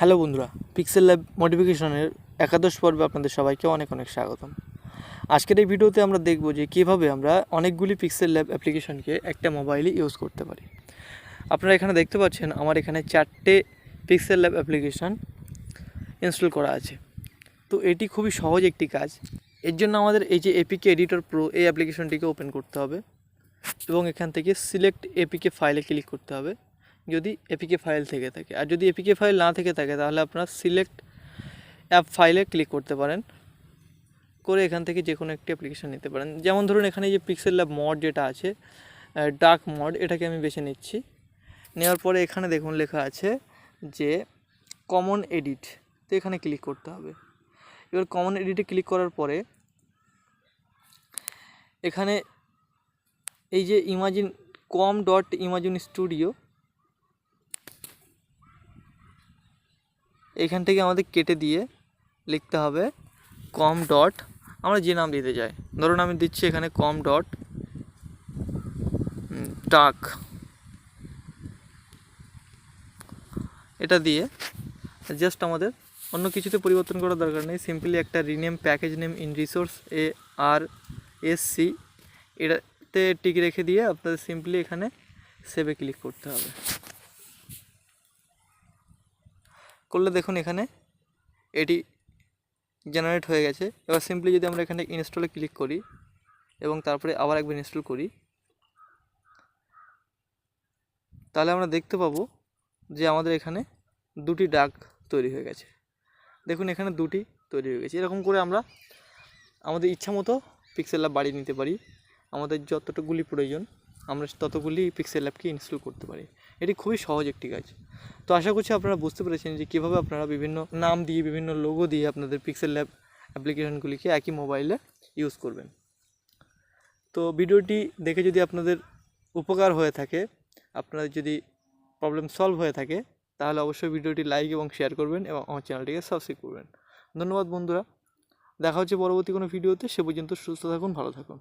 Hello বন্ধুরা, pixel lab মডিফিকেশনের একাদশ পর্বে আপনাদের সবাইকে অনেক অনেক স্বাগতম। আজকের এই ভিডিওতে আমরা দেখব যে কীভাবে আমরা অনেকগুলি পিক্সেল ল্যাব অ্যাপ্লিকেশনকে একটা মোবাইলে ইউজ করতে পারি। আপনারা এখানে দেখতে পাচ্ছেন আমার এখানে 4টে পিক্সেল ল্যাব অ্যাপ্লিকেশন ইনস্টল করা আছে। তো এটি খুবই সহজ একটি কাজ। এর জন্য আমাদের এই যে এপিকে এডিটর প্রো এই অ্যাপ্লিকেশনটিকে ওপেন করতে হবে এবং এখান থেকে সিলেক্ট এপিকে ফাইলে ক্লিক করতে হবে যদি এপিকে ফাইল থেকে থাকে। আর যদি এপিকে ফাইল না থেকে থাকে তাহলে আপনারা সিলেক্ট অ্যাপ ফাইলে ক্লিক করতে পারেন, করে এখান থেকে যে কোনো একটি অ্যাপ্লিকেশন নিতে পারেন। যেমন ধরুন এখানে যে পিক্সেল ল্যাব মড যেটা আছে, ডার্ক মড, এটাকে আমি বেছে নিচ্ছি। নেওয়ার পরে এখানে দেখুন লেখা আছে যে কমন এডিট, তো এখানে ক্লিক করতে হবে। এবার কমন এডিটে ক্লিক করার পরে এখানে এই যে ইমাজিন com.imagine স্টুডিও, এখান থেকে আমাদের কেটে দিয়ে লিখতে হবে কম ডট, আমরা যে নাম দিতে চাই, ধরুন আমি দিচ্ছি এখানে কম ডট ডার্ক, এটা দিয়ে জাস্ট আমাদের অন্য কিছুতে পরিবর্তন করার দরকার নেই, সিম্পলি একটা rename package name in resource ARSC এটাতে টিক রেখে দিয়ে আপনাদের সিম্পলি এখানে সেভে ক্লিক করতে হবে। করলে দেখুন এখানে এটি জেনারেট হয়ে গেছে। এবার সিম্পলি যদি আমরা এখানে ইনস্টলে ক্লিক করি এবং তারপরে আবার একবার ইনস্টল করি, তাহলে আমরা দেখতে পাবো যে আমাদের এখানে দুটি ডাক তৈরি হয়ে গেছে। দেখুন এখানে দুটি তৈরি হয়ে গেছে। এরকম করে আমরা আমাদের ইচ্ছা মতো পিক্সেল ল্যাব বাড়িয়ে নিতে পারি। আমাদের যতটুকুলি প্রয়োজন আমরা ততগুলি পিক্সেল ল্যাবকে ইনস্টল করতে পারি। এটি খুবই সহজ একটি কাজ। তো আশা করছি আপনারা বুঝতে পেরেছেন যে কীভাবে আপনারা বিভিন্ন নাম দিয়ে বিভিন্ন লোগো দিয়ে আপনাদের পিক্সেল ল্যাব অ্যাপ্লিকেশনগুলিকে একই মোবাইলে ইউজ করবেন। তো ভিডিওটি দেখে যদি আপনাদের উপকার হয়ে থাকে, আপনাদের যদি প্রবলেম সলভ হয়ে থাকে, তাহলে অবশ্যই ভিডিওটি লাইক এবং শেয়ার করবেন এবং আমার চ্যানেলটিকে সাবস্ক্রাইব করবেন। ধন্যবাদ বন্ধুরা, দেখা হচ্ছে পরবর্তী কোনো ভিডিওতে। সে পর্যন্ত সুস্থ থাকুন, ভালো থাকুন।